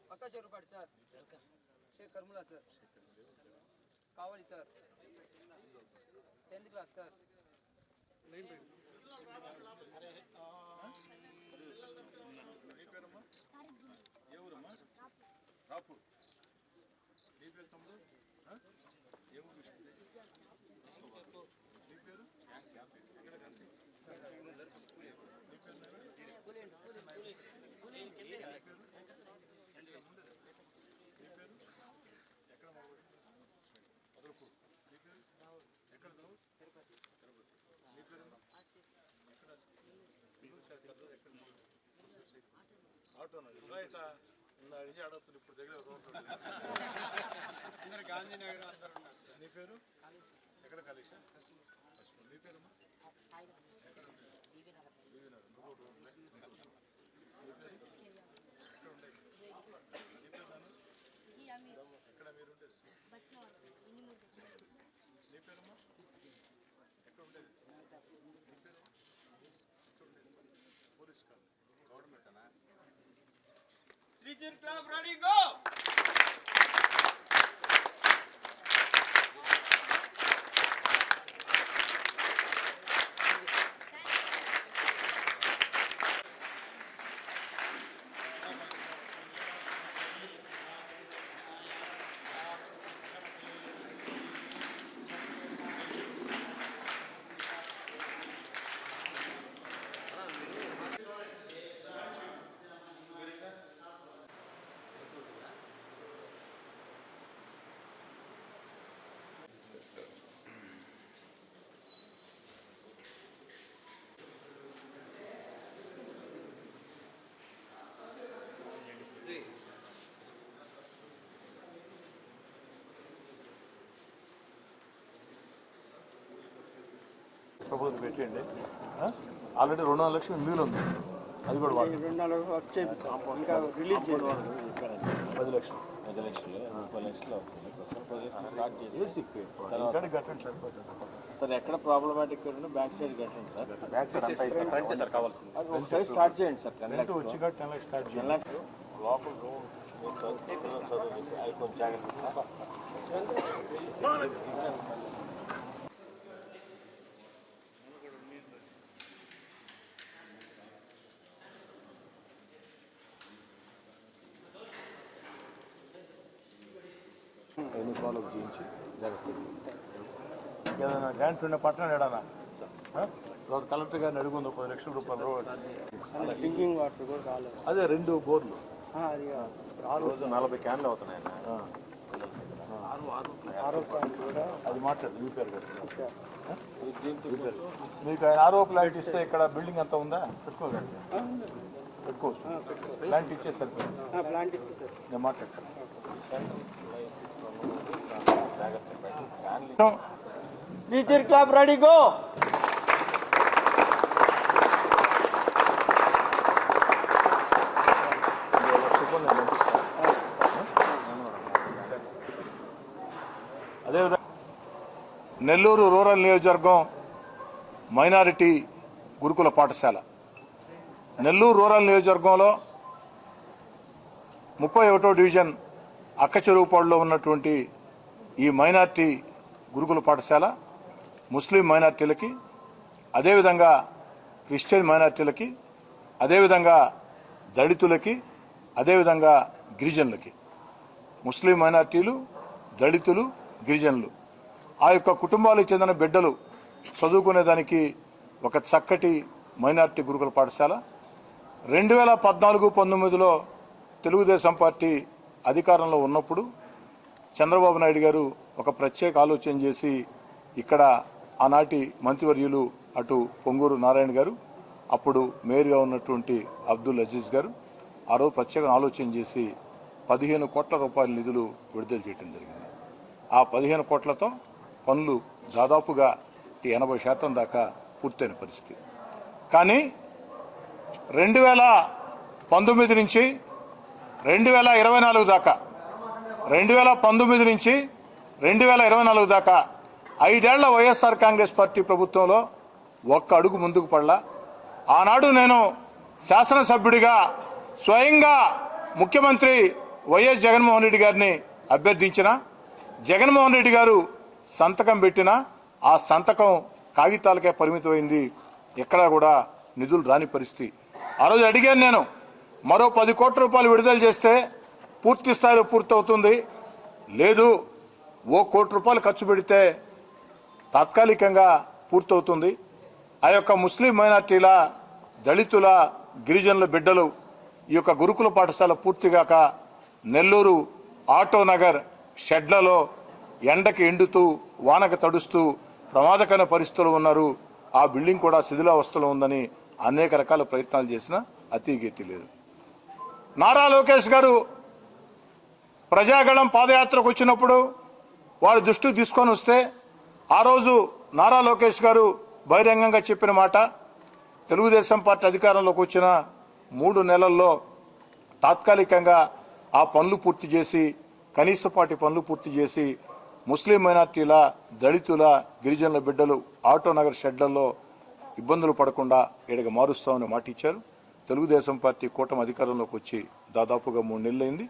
పక్క చెరుపాటి sir, Sheikh కర్ములా sir, కావాలి sir, 10th class sir. ఏ ఊరమ్మా? రాపూర్. నీ పేరు తమ్ముడు? ఏ ఊరు? నీ పేరు? ఎక్కడ గాంధీ? నీ పేరు? ఎక్కడ అదరపూర్. నీ పేరు? ఎక్కడ చదువు? తిరుపతి. నీ పేరు? ఎక్కడ ఆటోనా? ఇట్లా నుంచి అడుగుతుంది ఇప్పుడు దగ్గర గాంధీనగర్. నీ పేరు? ఎక్కడ కాళేశా? నీ పేరు? ఎక్కడ ఎక్కడ మీరు ఉండేది? నీ పేరమ్మా? ఎక్కడ ఉండేది? నీ పేరు? ఎక్కడ ఉండేది? పోలీస్ కాదు, గవర్నమెంట్ అనా? Region Club ready, go! Proposal పెట్టండి. ఆల్రెడీ 2.5 లక్షలు మిగిలి ఉంది, అది కూడా వాడు 2.5 వచ్చే ఇంకా రిలీజ్ చేయాలి. 10 లక్షలు సార్ ఎక్కడ ప్రాబ్లమాటిక్ బ్యాక్ సైడ్ కట్టండి సార్. బ్యాక్ సైడ్ సార్ కావాల్సింది. ఒకసారి స్టార్ట్ చేయండి సార్. 10 lakhs వచ్చి 10 లక్షలు స్టార్ట్ 10 lakhs లోపల రూమ్ అది కొంచెం జాగ్రత్త. ఎన్ని ఫాలో చేయించి జాగ్రత్త. ఏదైనా గ్రాంట్ ఉన్న పట్టణం ఏడానా కలెక్టర్ గారిని అడుగుంది 10 లక్షల రూపాయలు. డ్రింకింగ్ వాటర్ కూడా రాలేదు. అదే 2 బోర్లు అది రోజు 40 క్యాన్లు అవుతున్నాయి. అది మాట్లాడు మీ పేరు గారు. మీకు ఆయన ఆరో ప్లాంట్ ఇస్తే ఇక్కడ బిల్డింగ్ అంతా ఉందా? పెట్టుకోగలండి, పెట్టుకోవచ్చు. ప్లాంట్ ఇచ్చే సరిపోయింది. ప్లాంట్ ఇస్తే సార్ నేను మాట్లాడతాను. Region Club ready, go! అదేవిధంగా నెల్లూరు రూరల్ నియోజకవర్గం మైనారిటీ గురుకుల పాఠశాల. నెల్లూరు రూరల్ నియోజకవర్గంలో 31వ డివిజన్ అక్కచెరువుపాడులో ఉన్నటువంటి ఈ మైనారిటీ గురుకుల పాఠశాల ముస్లిం మైనారిటీలకి, అదేవిధంగా క్రిస్టియన్ మైనారిటీలకి, అదేవిధంగా దళితులకి, అదేవిధంగా గిరిజనులకి, ముస్లిం మైనారిటీలు, దళితులు, గిరిజనులు ఆ యొక్క కుటుంబాలకు చెందిన బిడ్డలు చదువుకునేదానికి ఒక చక్కటి మైనారిటీ గురుకుల పాఠశాల 2014-19లో తెలుగుదేశం పార్టీ అధికారంలో ఉన్నప్పుడు చంద్రబాబు నాయుడు గారు ఒక ప్రత్యేక ఆలోచన చేసి ఇక్కడ ఆనాటి మంత్రివర్యులు అటు పొంగూరు నారాయణ గారు, అప్పుడు మేయర్గా ఉన్నటువంటి అబ్దుల్ అజీజ్ గారు ఆ రోజు ప్రత్యేక ఆలోచన చేసి 15 కోట్ల రూపాయల నిధులు విడుదల చేయడం జరిగింది. ఆ 15 కోట్లతో పనులు దాదాపుగా 80% దాకా పూర్తయిన పరిస్థితి. కానీ 2019 నుంచి 2024 దాకా 2019 నుంచి 2024 దాకా 5 ఏళ్ల వైఎస్ఆర్ కాంగ్రెస్ పార్టీ ప్రభుత్వంలో ఒక్క అడుగు ముందుకు పడలా. ఆనాడు నేను శాసనసభ్యుడిగా స్వయంగా ముఖ్యమంత్రి వైఎస్ జగన్మోహన్ రెడ్డి గారిని అభ్యర్థించిన జగన్మోహన్ రెడ్డి గారు సంతకం పెట్టినా ఆ సంతకం కాగితాలకే పరిమితమైంది. ఎక్కడా కూడా నిధులు రాని పరిస్థితి. ఆ రోజు అడిగాను నేను, మరో 10 కోట్ల రూపాయలు విడుదల చేస్తే పూర్తి స్థాయిలో పూర్తవుతుంది. లేదు, 1 కోటి రూపాయలు ఖర్చు పెడితే తాత్కాలికంగా పూర్తవుతుంది. ఆ యొక్క ముస్లిం మైనార్టీల, దళితుల, గిరిజనుల బిడ్డలు ఈ యొక్క గురుకుల పాఠశాల పూర్తిగాక నెల్లూరు ఆటోనగర్ షెడ్లలో ఎండకి ఎండుతూ వానకు తడుస్తూ ప్రమాదకర పరిస్థితులు ఉన్నారు. ఆ బిల్డింగ్ కూడా శిథిలావస్థలో ఉందని అనేక రకాల ప్రయత్నాలు చేసినా అతిగతి లేదు. నారా లోకేష్ గారు ప్రజాగళం పాదయాత్రకు వచ్చినప్పుడు వారి దృష్టికి తీసుకొని వస్తే ఆ రోజు నారా లోకేష్ గారు బహిరంగంగా చెప్పిన మాట, తెలుగుదేశం పార్టీ అధికారంలోకి వచ్చిన 3 నెలల్లో తాత్కాలికంగా ఆ పనులు పూర్తి చేసి, కనీసపాటి పనులు పూర్తి చేసి ముస్లిం మైనార్టీల, దళితుల, గిరిజనుల బిడ్డలు ఆటోనగర్ షెడ్లలో ఇబ్బందులు పడకుండా ఇక్కడికి మారుస్తామని మాట ఇచ్చారు. తెలుగుదేశం పార్టీ కూటమి అధికారంలోకి వచ్చి దాదాపుగా 3 నెలలైంది.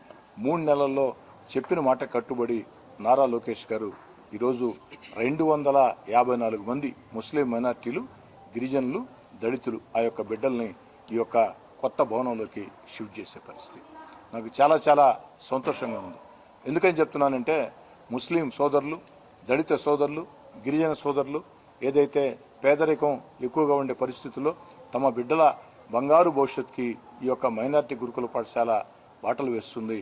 3 నెలల్లో చెప్పిన మాట కట్టుబడి నారా లోకేష్ గారు ఈరోజు 254 మంది ముస్లిం మైనార్టీలు, గిరిజనులు, దళితులు ఆ యొక్క బిడ్డల్ని ఈ యొక్క కొత్త భవనంలోకి షిఫ్ట్ చేసే పరిస్థితి. నాకు చాలా చాలా సంతోషంగా ఉంది. ఎందుకని చెప్తున్నానంటే ముస్లిం సోదరులు, దళిత సోదరులు, గిరిజన సోదరులు ఏదైతే పేదరికం ఎక్కువగా ఉండే పరిస్థితుల్లో తమ బిడ్డల బంగారు భవిష్యత్తుకి ఈ యొక్క మైనార్టీ గురుకుల పాఠశాల బాటలు వేస్తుంది.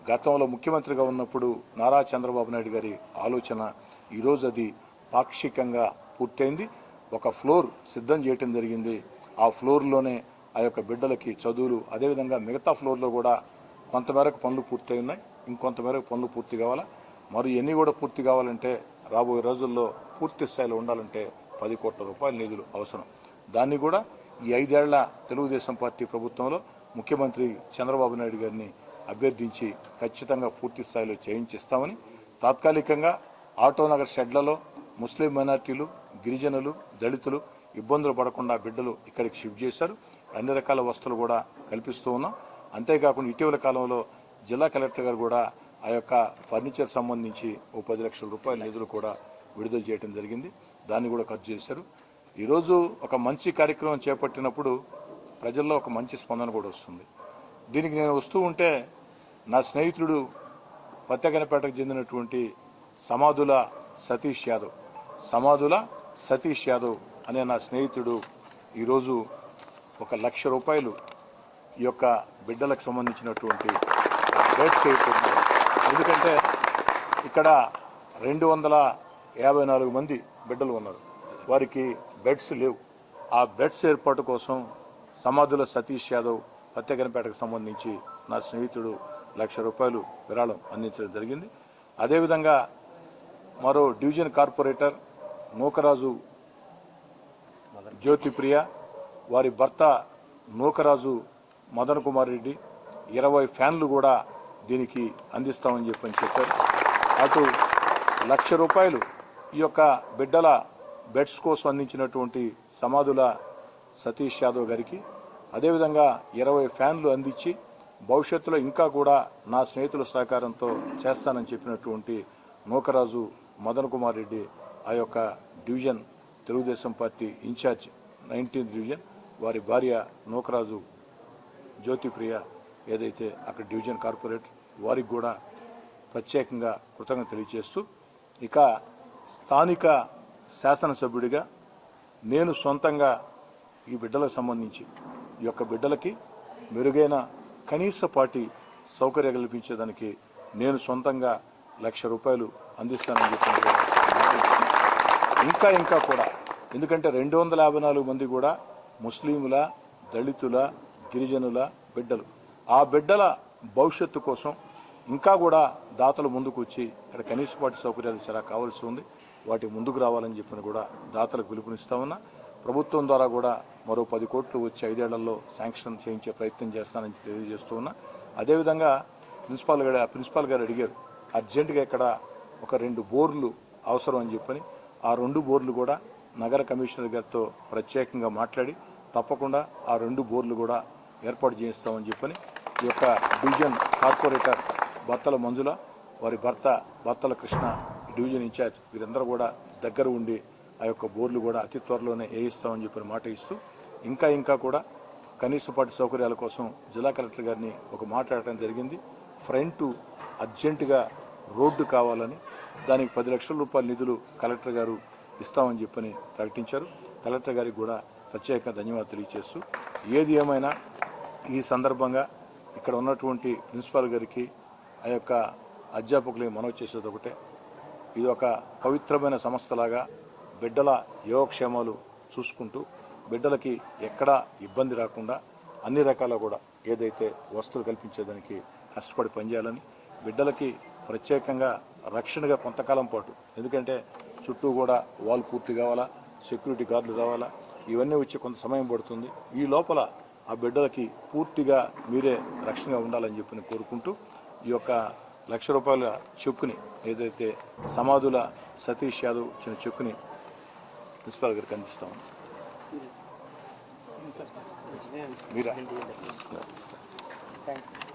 గతంలో ముఖ్యమంత్రిగా ఉన్నప్పుడు నారా చంద్రబాబు నాయుడు గారి ఆలోచన, ఈరోజు అది పాక్షికంగా పూర్తయింది. ఒక ఫ్లోర్ సిద్ధం చేయటం జరిగింది. ఆ ఫ్లోర్లోనే ఆ యొక్క బిడ్డలకి చదువులు, అదేవిధంగా మిగతా ఫ్లోర్లో కూడా కొంతమేరకు పనులు పూర్తయి ఉన్నాయి. ఇంకొంతమేరకు పనులు పూర్తి కావాలా. మరి ఎన్ని కూడా పూర్తి కావాలంటే రాబోయే రోజుల్లో పూర్తి స్థాయిలో ఉండాలంటే 10 కోట్ల రూపాయల నిధులు అవసరం. దాన్ని కూడా ఈ 5 ఏళ్ల తెలుగుదేశం పార్టీ ప్రభుత్వంలో ముఖ్యమంత్రి చంద్రబాబు నాయుడు గారిని అభ్యర్థించి ఖచ్చితంగా పూర్తి స్థాయిలో చేయించిస్తామని, తాత్కాలికంగా ఆటోనగర్ షెడ్లలో ముస్లిం మైనార్టీలు, గిరిజనులు, దళితులు ఇబ్బందులు పడకుండా బిడ్డలు ఇక్కడికి షిఫ్ట్ చేశారు. అన్ని రకాల వసతులు కూడా కల్పిస్తూ ఉన్నాం. అంతేకాకుండా ఇటీవల కాలంలో జిల్లా కలెక్టర్ గారు కూడా ఆ యొక్క ఫర్నిచర్ సంబంధించి 10 లక్షల రూపాయల నిధులు కూడా విడుదల చేయడం జరిగింది. దాన్ని కూడా ఖర్చు చేశారు. ఈరోజు ఒక మంచి కార్యక్రమం చేపట్టినప్పుడు ప్రజల్లో ఒక మంచి స్పందన కూడా వస్తుంది. దీనికి నేను వస్తూ ఉంటే నా స్నేహితుడు పత్తెగనపేటకు చెందినటువంటి సమాధుల సతీష్ యాదవ్ అనే నా స్నేహితుడు ఈరోజు 1 లక్ష రూపాయలు ఈ యొక్క బిడ్డలకు సంబంధించినటువంటి బెడ్స్ అయిపోతుంది. ఎందుకంటే ఇక్కడ 254 మంది బిడ్డలు ఉన్నారు, వారికి బెడ్స్ లేవు. ఆ బెడ్స్ ఏర్పాటు కోసం సమాధుల సతీష్ యాదవ్ పత్తెగనపేటకు సంబంధించి నా స్నేహితుడు 1 లక్ష రూపాయలు విరాళం అందించడం జరిగింది. అదేవిధంగా మరో డివిజన్ కార్పొరేటర్ నూకరాజు జ్యోతిప్రియ, వారి భర్త నూకరాజు మదన్ కుమార్ రెడ్డి 20 ఫ్యాన్లు కూడా దీనికి అందిస్తామని చెప్పారు. అటు 1 లక్ష రూపాయలు ఈ యొక్క బిడ్డల బెడ్స్ కోసం అందించినటువంటి సమాధుల సతీష్ యాదవ్ గారికి, అదేవిధంగా 20 ఫ్యాన్లు అందించి భవిష్యత్తులో ఇంకా కూడా నా స్నేహితుల సహకారంతో చేస్తానని చెప్పినటువంటి నూకరాజు మదన్ కుమార్ రెడ్డి, ఆ యొక్క division Telugu Desam party incharge 19th division, వారి భార్య నూకరాజు జ్యోతిప్రియ ఏదైతే అక్కడ డివిజన్ కార్పొరేటర్, వారికి కూడా ప్రత్యేకంగా కృతజ్ఞత తెలియజేస్తూ, ఇక స్థానిక శాసనసభ్యుడిగా నేను సొంతంగా ఈ బిడ్డలకు సంబంధించి ఈ యొక్క బిడ్డలకి మెరుగైన కనీసపాటి సౌకర్యం కల్పించేదానికి నేను సొంతంగా 1 లక్ష రూపాయలు అందిస్తానని చెప్పి ఇంకా కూడా, ఎందుకంటే 254 మంది కూడా ముస్లింల, దళితుల, గిరిజనుల బిడ్డలు. ఆ బిడ్డల భవిష్యత్తు కోసం ఇంకా కూడా దాతలు ముందుకు వచ్చి ఇక్కడ కనీసపాటి సౌకర్యాలు చాలా కావాల్సి ఉంది, వాటి ముందుకు రావాలని చెప్పిన కూడా దాతలకు పిలుపునిస్తా ఉన్నా. ప్రభుత్వం ద్వారా కూడా మరో 10 కోట్లు వచ్చి 5 ఏళ్లలో శాంక్షన్ చేయించే ప్రయత్నం చేస్తానని తెలియజేస్తూ ఉన్నా. అదేవిధంగా ప్రిన్సిపాల్ గారు అడిగారు, అర్జెంటుగా ఇక్కడ ఒక 2 బోర్లు అవసరం అని చెప్పని, ఆ 2 బోర్లు కూడా నగర కమిషనర్ గారితో ప్రత్యేకంగా మాట్లాడి తప్పకుండా ఆ 2 బోర్లు కూడా ఏర్పాటు చేయిస్తామని చెప్పని ఈ యొక్క డివిజన్ కార్పొరేటర్ బత్తల మంజుల, వారి భర్త బత్తల కృష్ణ, డివిజన్ ఇన్ఛార్జ్ వీరందరూ కూడా దగ్గర ఉండి ఆ యొక్క బోర్లు కూడా అతి త్వరలోనే వేయిస్తామని చెప్పిన మాట ఇస్తూ ఇంకా కూడా కనీసపాటి సౌకర్యాల కోసం జిల్లా కలెక్టర్ గారిని ఒక మాట్లాడటం జరిగింది. ఫ్రంట్ అర్జెంటుగా రోడ్డు కావాలని, దానికి 10 లక్షల రూపాయల నిధులు కలెక్టర్ గారు ఇస్తామని చెప్పని ప్రకటించారు. కలెక్టర్ గారికి కూడా ప్రత్యేకంగా ధన్యవాదాలు తెలియజేస్తూ, ఏది ఏమైనా ఈ సందర్భంగా ఇక్కడ ఉన్నటువంటి ప్రిన్సిపాల్ గారికి, ఆ యొక్క అధ్యాపకులకి మనవి చేసేది ఒకటే, ఇది ఒక పవిత్రమైన సంస్థలాగా బిడ్డల యోగక్షేమాలు చూసుకుంటూ బిడ్డలకి ఎక్కడా ఇబ్బంది రాకుండా అన్ని రకాల కూడా ఏదైతే వస్తువులు కల్పించేదానికి కష్టపడి పనిచేయాలని, బిడ్డలకి ప్రత్యేకంగా రక్షణగా కొంతకాలం పాటు, ఎందుకంటే చుట్టూ కూడా వాల్ పూర్తి కావాలా, సెక్యూరిటీ గార్డులు కావాలా, ఇవన్నీ వచ్చి కొంత సమయం పడుతుంది. ఈ లోపల ఆ బిడ్డలకి పూర్తిగా మీరే రక్షణగా ఉండాలని చెప్పి కోరుకుంటూ ఈ యొక్క ₹1,00,000 చెక్కుని, ఏదైతే సమాధుల సతీష్ యాదవ్ ఇచ్చిన చెక్కుని ప్రిన్సిపాల్ గారికి అందిస్తాము. మీరా థ్యాంక్ యూ.